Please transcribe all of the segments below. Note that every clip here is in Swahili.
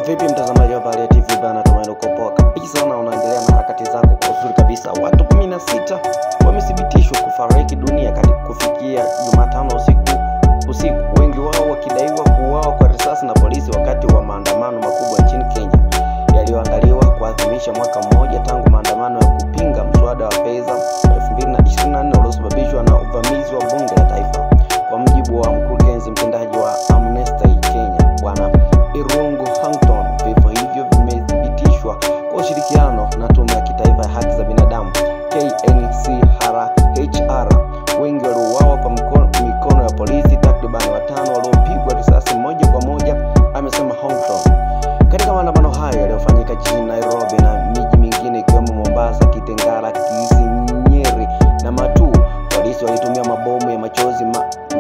Vipi mtazamaji wa Bahari TV bana, tumaini uko poa kabisa na unaendelea na harakati zako kwa uzuri kabisa. Watu 16 wamethibitishwa kufariki dunia kufikia Jumatano usiku, wengi wao wakidaiwa kuuawa kwa risasi na polisi wakati wa maandamano makubwa nchini Kenya yaliyoandaliwa kuadhimisha mwaka mmoja tangu maandamano ya kupinga mswada wa fedha 2024 uliosababishwa na uvamizi wa bunge la taifa. Kwa mujibu wa mkurugenzi mtendaji wa Amnesty Kenya Bwana Irungu Houghton, vifo hivyo vimethibitishwa kwa ushirikiano na Tume ya Kitaifa ya Haki za Binadamu KNCHR. Wengi waliuawa kwa mikono ya polisi, takribani 5 waliopigwa risasi moja kwa moja, amesema Houghton. Katika maandamano hayo yaliyofanyika jijini Nairobi na miji mingine ikiwemo Mombasa, Kitengela, Kisii, Nyeri na Matuu, polisi walitumia mabomu ya machozi,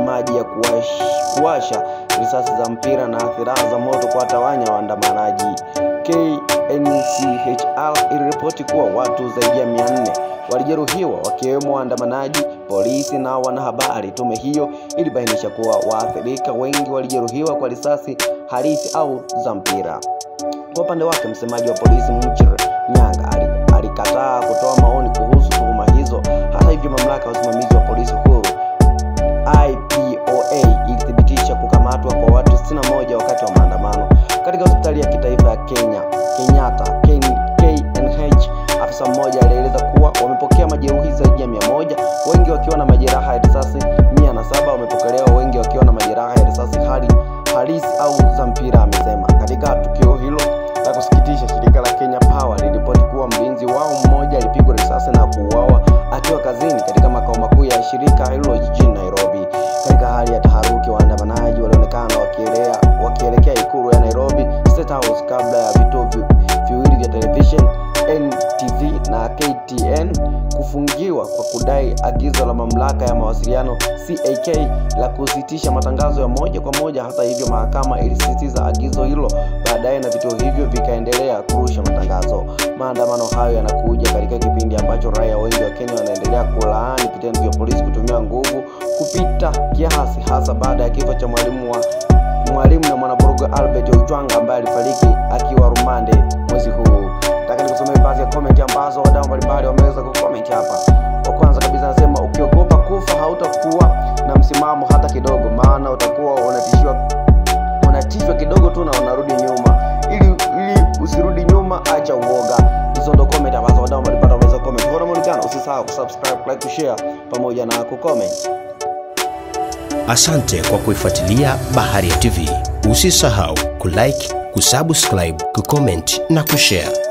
maji ya kuwasha, risasi za mpira na silaha za moto kuwatawanya waandamanaji. KNCHR iliripoti kuwa watu zaidi ya 400 walijeruhiwa, wakiwemo waandamanaji, polisi na wanahabari. Tume hiyo ilibainisha kuwa waathirika wengi walijeruhiwa kwa risasi halisi au za mpira. Kwa upande wake, msemaji wa polisi Mchire Nyanga alikataa kutoa maoni kuhusu tuhuma hizo. Hata hivyo, mamlaka ya usimamizi wa polisi huru IPOA ilithibitisha kukamatwa kwa watu 61 wakati wa maandamano katika hospitali ya kitaifa ya Kenyatta KNH. Afisa mmoja alieleza kuwa wamepokea majeruhi zaidi ya 100, wengi wakiwa na majeraha ya risasi. 107 wamepokelewa, wengi wakiwa na majeraha ya risasi halisi au za mpira, amesema. Katika tukio hilo la kusikitisha, shirika la Kenya Power liliripoti kuwa mlinzi wao mmoja alipigwa risasi na kuuawa akiwa kazini katika makao makuu ya shirika hilo jijini Nairobi. Katika hali ya taharuki, waandamanaji walionekana wakielekea ikulu ya Nairobi State House kabla ya vituo viwili vya television NTV na KTN kufungiwa kwa kudai agizo la mamlaka ya mawasiliano CAK la kusitisha matangazo ya moja kwa moja. Hata hivyo, mahakama ilisisitiza agizo hilo baadaye na vituo hivyo vikaendelea kurusha matangazo. Maandamano hayo yanakuja katika kipindi ambacho raia wengi wa Kenya wanaendelea kulaani vitendo vya polisi kutumia nguvu kupita kiasi, hasa baada ya kifo cha mwalimu na mwanaburugu Albert Ojwanga ambaye alifariki akiwa rumande mwezi huu. Nataka nikusomee baadhi ya comment ambazo wadau mbalimbali wameweza kucomment hapa. Wa kwanza kabisa anasema, ukiogopa kufa hautakuwa na msimamo hata kidogo, maana utakuwa unatishwa kidogo tu na unarudi nyuma. Ili usirudi nyuma, acha uoga. Hizo ndo comment ambazo wadau mbalimbali wameweza comment. Bora mwanigana, usisahau kusubscribe, like, kushare pamoja na kucomment. Asante kwa kuifuatilia Bahari TV. Usisahau kulike, kusubscribe, kucomment na kushare.